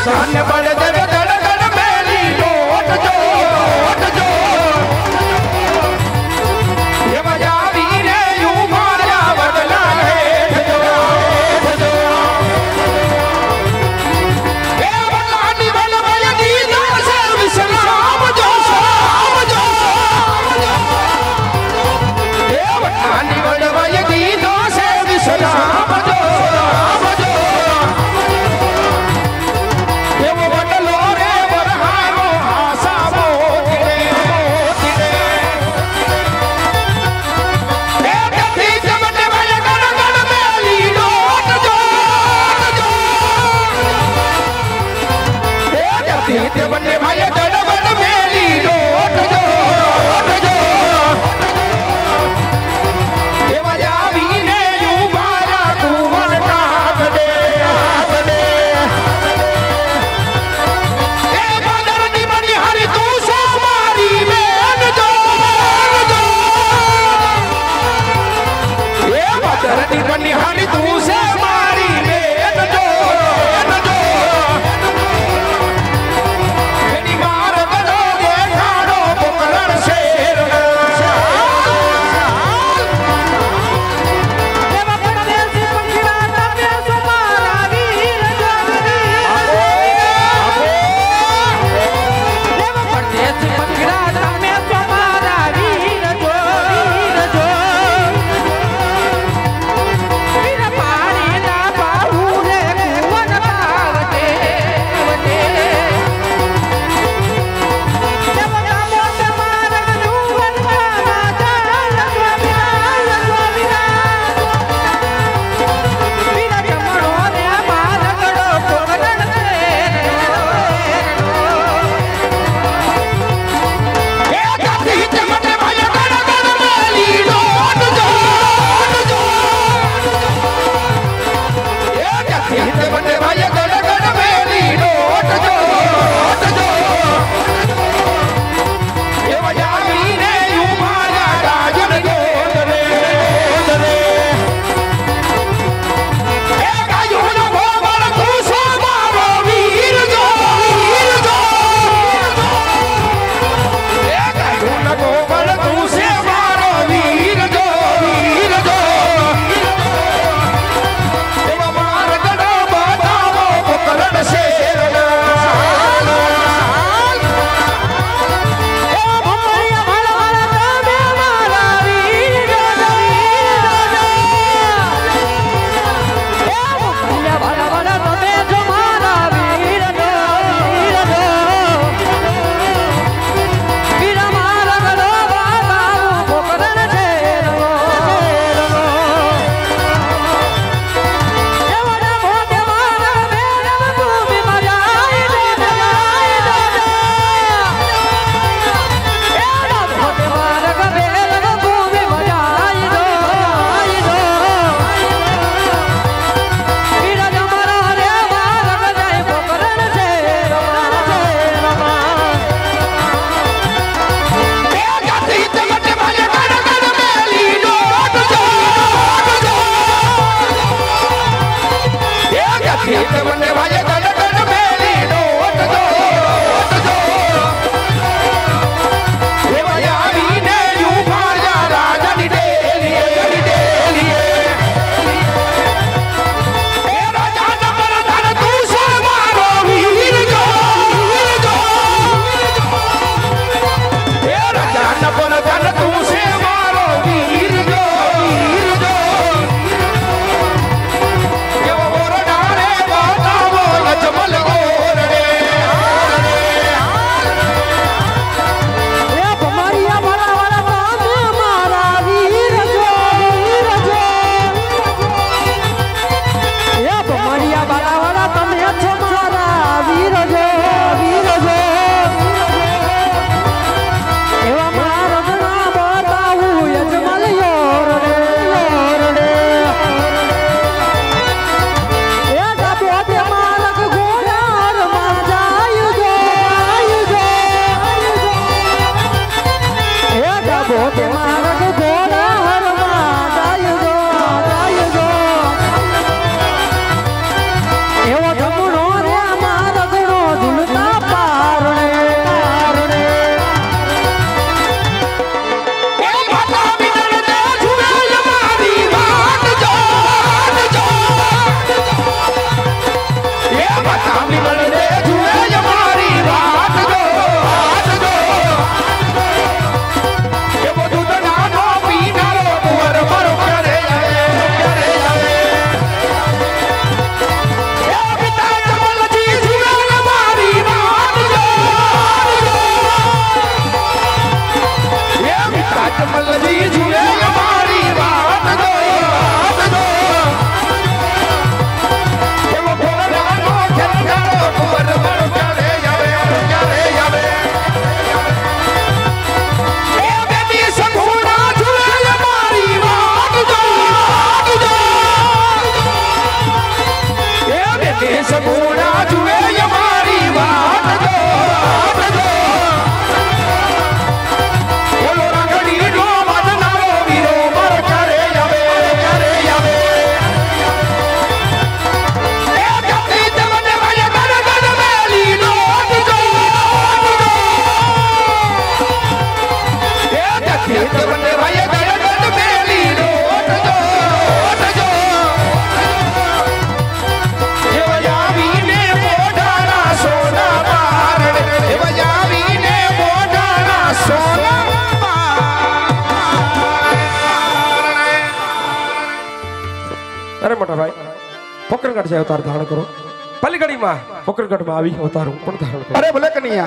सन बड़ दर दर दर मेरी लोट जो ये मजा वीरे यूं मारा बदला हेठ जो ए बलानी बल बल दीदा से विश्राम जो ए बलानी बल बल दीदा से विश्राम जो ये वो पकड़गढ़ से अवतार धारण करो पलगड़ी मां पकड़गढ़ में आवी अवतार हूं पण धारण करो अरे भले कन्हैया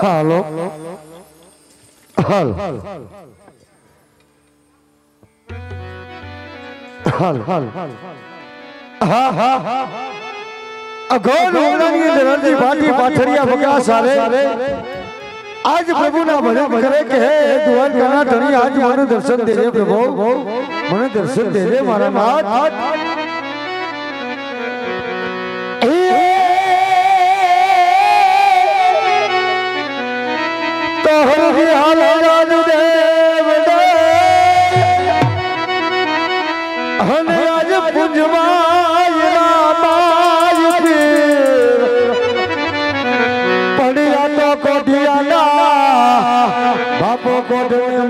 हेलो हल हल हल हाँ हाँ अगोन होनानी दरदी बाटी पाथरिया बका सारे आज प्रभु ना भजन करे के दुआर करना धनी आज मनु दर्शन दे दे प्रभु मनु दर्शन दे दे मारा नाथ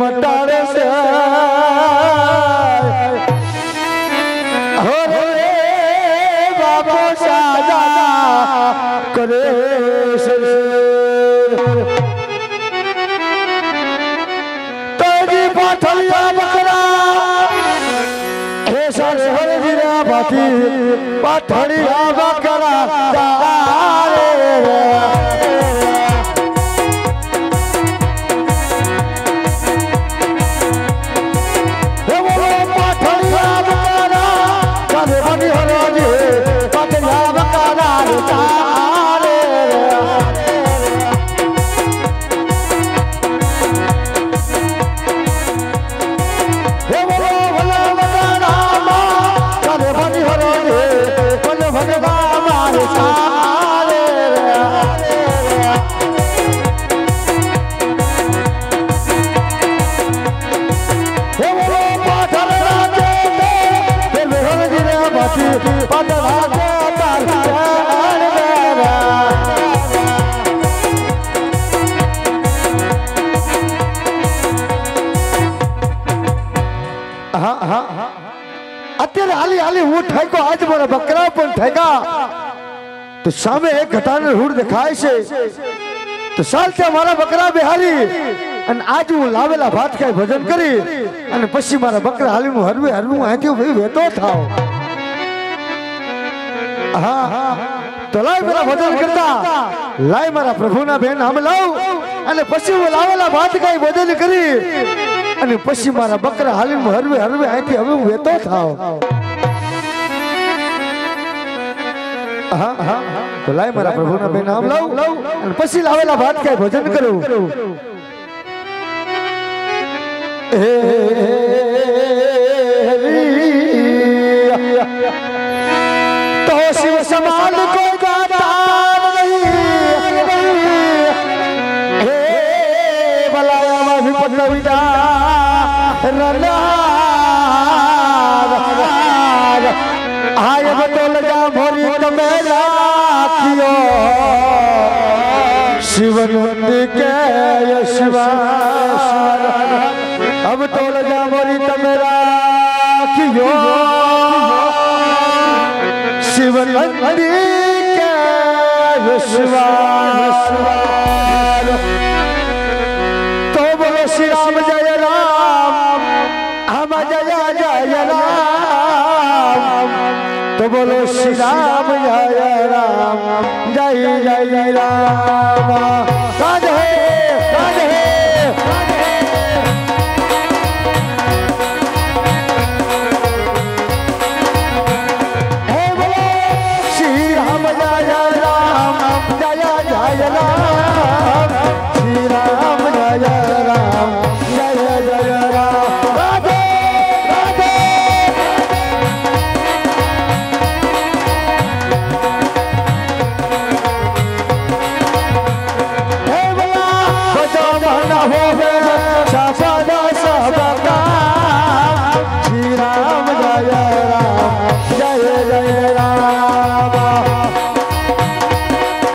मटारे से हो रे बाबा साजा करे तेरी पाथलिया बकरा हे सारे हरे जीरा बाती पाथलिया बकरा અત્યારે હાલી હાલી હું ઠાક્યો આજ મારા બકરા પણ ઠાક્યા તો સામે એક ઘટાનો રૂડ દેખાય છે તો સાલતે મારા બકરા બિહારી અને આજ હું લાવેલા ભાત ખાઈ ભજન કરી અને પછી મારા બકરા હાલી હું હરવે હરવું આથી ભાઈ વેતો થાવ હા હા તો લાય મારા ભજન કરતા લાય મારા પ્રભુના બેન નામ લાવ અને પછી હું લાવેલા ભાત ખાઈ ભજન કરી અને પછી મારા બકરા હાલીને હરવે હરવે આથી હવે હું વેતો થાવ હા હા તો લાય મારા પ્રભુના બે નામ લાવ અને પછી લાવેલા ભાત ખાઈ ભજન કરું तो शिव समान को गातार नहीं हे बलाया माफी पटविदा रनार आय बतौल जा भोरी तमेला कियो शिवन वंदी के यशवार अब तौल जा भोरी तमेला कियो शिवन वंदी के यशवार तो बोलो श्री राम जय जय जय राम तो बोलो श्री राम जय राम जय जय राम राधे राधे श्री राम जय राम जय जय राम श्री राम जय राम जय जय राम राधे राधे हे बोला बजा मन होवे सपना सबका श्री राम जय राम जय जय